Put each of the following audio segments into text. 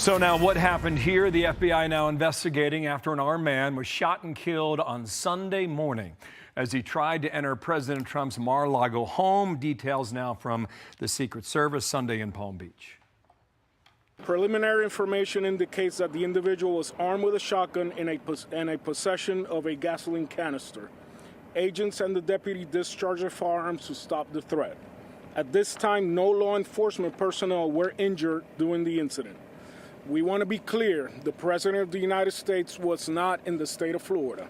So now what happened here? The FBI now investigating after an armed man was shot and killed on Sunday morning as he tried to enter President Trump's Mar-a-Lago home. Details now from the Secret Service Sunday in Palm Beach. Preliminary information indicates that the individual was armed with a shotgun and a possession of a gasoline canister. Agents and the deputy discharged their firearms to stop the threat. At this time, no law enforcement personnel were injured during the incident. We want to be clear, the President of the United States was not in the state of Florida.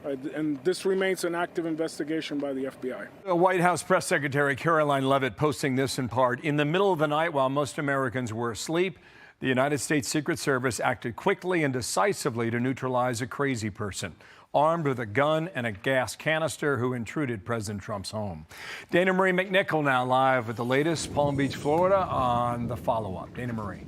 And this remains an active investigation by the FBI. White House Press Secretary Caroline Leavitt posting this in part. In the middle of the night while most Americans were asleep, the United States Secret Service acted quickly and decisively to neutralize a crazy person armed with a gun and a gas canister who intruded President Trump's home. Dana Marie McNichol now live with the latest Palm Beach, Florida on the follow-up. Dana Marie.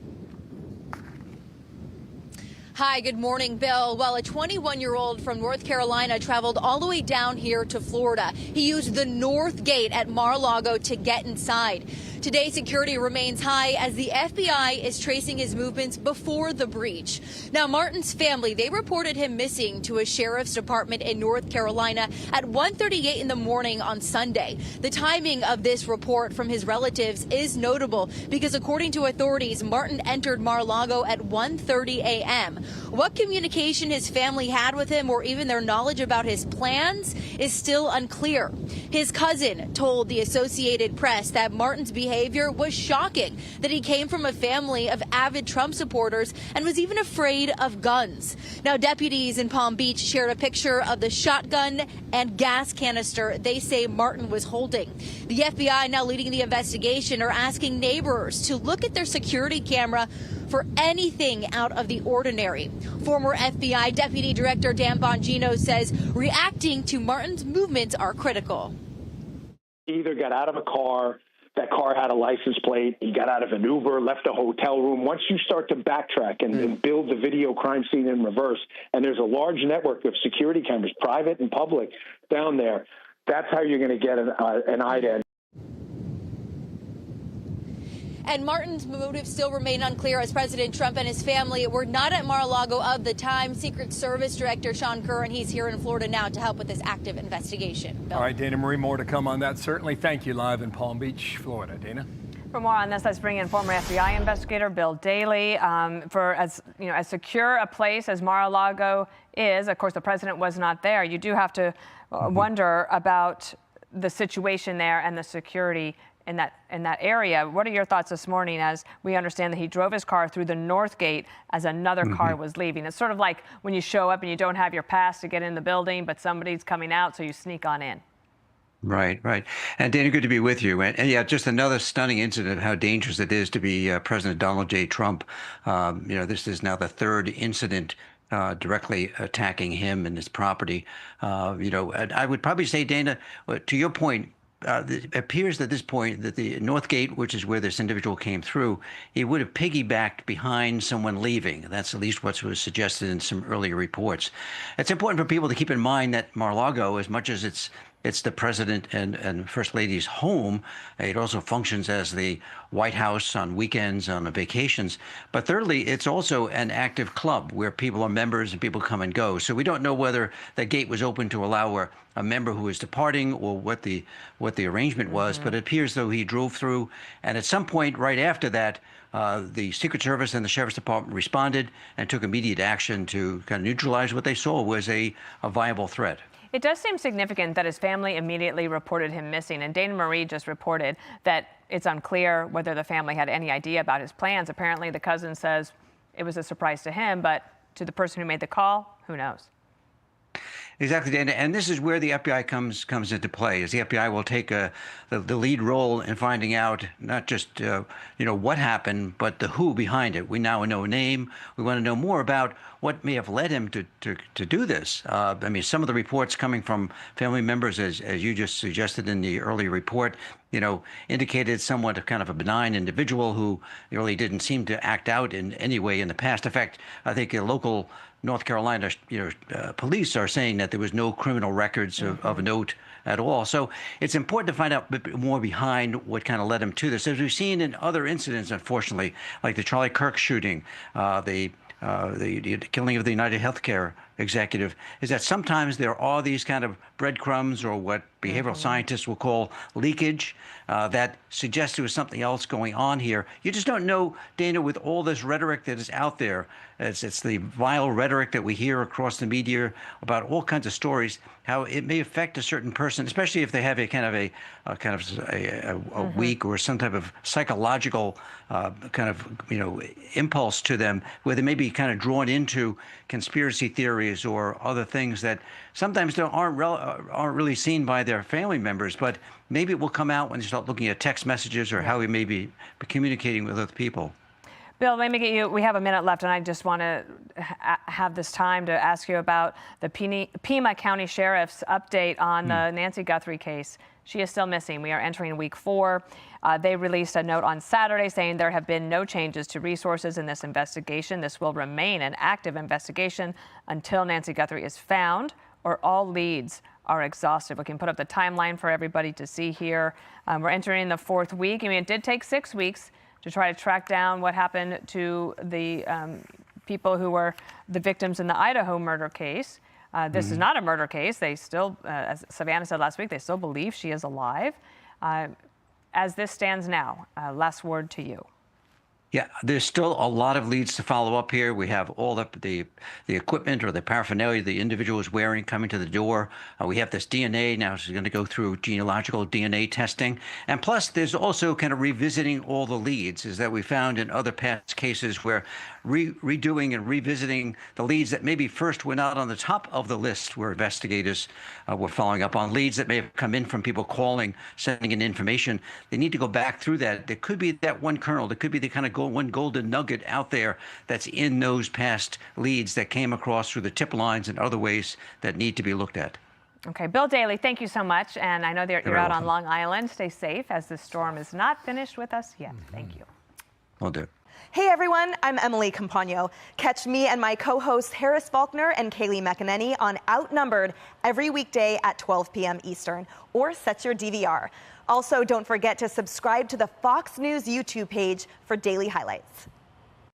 Hi, good morning, Bill. Well, a 21-year-old from North Carolina traveled all the way down here to Florida. He used the north gate at Mar-a-Lago to get inside. Today, security remains high as the FBI is tracing his movements before the breach. Now, Martin's family, they reported him missing to a sheriff's department in North Carolina at 1:38 in the morning on Sunday. The timing of this report from his relatives is notable because, according to authorities, Martin entered Mar-a-Lago at 1:30 a.m. What communication his family had with him or even their knowledge about his plans is still unclear. His cousin told the Associated Press that Martin's behavior was shocking, that he came from a family of avid Trump supporters and was even afraid of guns. Now, deputies in Palm Beach shared a picture of the shotgun and gas canister they say Martin was holding. The FBI, now leading the investigation, are asking neighbors to look at their security camera for anything out of the ordinary. Former FBI Deputy Director Dan Bongino says reacting to Martin's movements are critical. He either got out of a car, that car had a license plate, he got out of an Uber, left a hotel room. Once you start to backtrack and build the video crime scene in reverse, and there's a large network of security cameras, private and public, down there, that's how you're going to get an ident. And Martin's motives still remain unclear as President Trump and his family were not at Mar-a-Lago of the time. Secret Service Director Sean Curran, he's here in Florida now to help with this active investigation. Bill. All right, Dana Marie, more to come on that. Certainly. Thank you. Live in Palm Beach, Florida. Dana? For more on this, let's bring in former FBI investigator Bill Daly. For as secure a place as Mar-a-Lago is, of course, the president was not there. You do have to wonder about the situation there and the security in that area. What are your thoughts this morning as we understand that he drove his car through the north gate as another car was leaving? It's sort of like when you show up and you don't have your pass to get in the building, but somebody's coming out, so you sneak on in. Right, right. And Dana, good to be with you. And yeah, just another stunning incident of how dangerous it is to be President Donald J. Trump. This is now the third incident directly attacking him and his property. And I would probably say, Dana, to your point, it appears at this point that the North Gate, which is where this individual came through, he would have piggybacked behind someone leaving. That's at least what was suggested in some earlier reports. It's important for people to keep in mind that Mar-a-Lago, as much as it's the president and first lady's home, it also functions as the White House on weekends, on vacations. But thirdly, it's also an active club where people are members and people come and go. So we don't know whether the gate was open to allow a member who is departing or what the arrangement was. But it appears though he drove through, and at some point right after that, the Secret Service and the Sheriff's Department responded and took immediate action to kind of neutralize what they saw was a viable threat. It does seem significant that his family immediately reported him missing, and Dana Marie just reported that it's unclear whether the family had any idea about his plans. Apparently, the cousin says it was a surprise to him, but to the person who made the call, who knows? Exactly, Dana. And this is where the FBI comes into play, as the FBI will take the lead role in finding out not just what happened, but the who behind it. We now know a name. We want to know more about what may have led him to do this. I mean, some of the reports coming from family members, as you just suggested in the earlier report, indicated somewhat of kind of a benign individual who really didn't seem to act out in any way in the past. In fact, I think a local North Carolina, police are saying that there was no criminal records of note at all. So it's important to find out a bit more behind what kind of led him to this. As we've seen in other incidents, unfortunately, like the Charlie Kirk shooting, the killing of the United Healthcare executive, is that sometimes there are these kind of breadcrumbs, or what behavioral scientists will call leakage, that suggests there was something else going on here. You just don't know, Dana, with all this rhetoric that is out there. It's the vile rhetoric that we hear across the media about all kinds of stories, how it may affect a certain person, especially if they have a kind of a weak or some type of psychological kind of impulse to them, where they may be kind of drawn into conspiracy theories or other things that sometimes aren't really seen by their family members, but maybe it will come out when you start looking at text messages or how we may be communicating with other people. Bill, let me get you, we have a minute left, and I just want to have this time to ask you about the Pima County Sheriff's update on the Nancy Guthrie case. She is still missing. We are entering week 4. They released a note on Saturday saying there have been no changes to resources in this investigation. This will remain an active investigation until Nancy Guthrie is found or all leads are exhausted. We can put up the timeline for everybody to see here. We're entering the 4th week. I mean, it did take 6 weeks to try to track down what happened to the people who were the victims in the Idaho murder case. This is not a murder case. They still, as Savannah said last week, they still believe she is alive. As this stands now, last word to you. Yeah, there's still a lot of leads to follow up here. We have all the equipment or the paraphernalia the individual is wearing coming to the door. We have this DNA now. She's going to go through genealogical DNA testing. And plus, there's also kind of revisiting all the leads, is that we found in other past cases where redoing and revisiting the leads that maybe first were not on the top of the list, where investigators were following up on leads that may have come in from people calling, sending in information. They need to go back through that. There could be that one kernel. There could be the kind of one golden nugget out there that's in those past leads that came across through the tip lines and other ways that need to be looked at. Okay, Bill Daly, thank you so much. And I know that you're out welcome. on Long Island. Stay safe, as the storm is not finished with us yet. Thank you. Will do. Hey everyone, I'm Emily Campagno. Catch me and my co-hosts Harris Faulkner and Kaylee McEnany on Outnumbered every weekday at 12 p.m. Eastern, or set your DVR. Also, don't forget to subscribe to the Fox News YouTube page for daily highlights.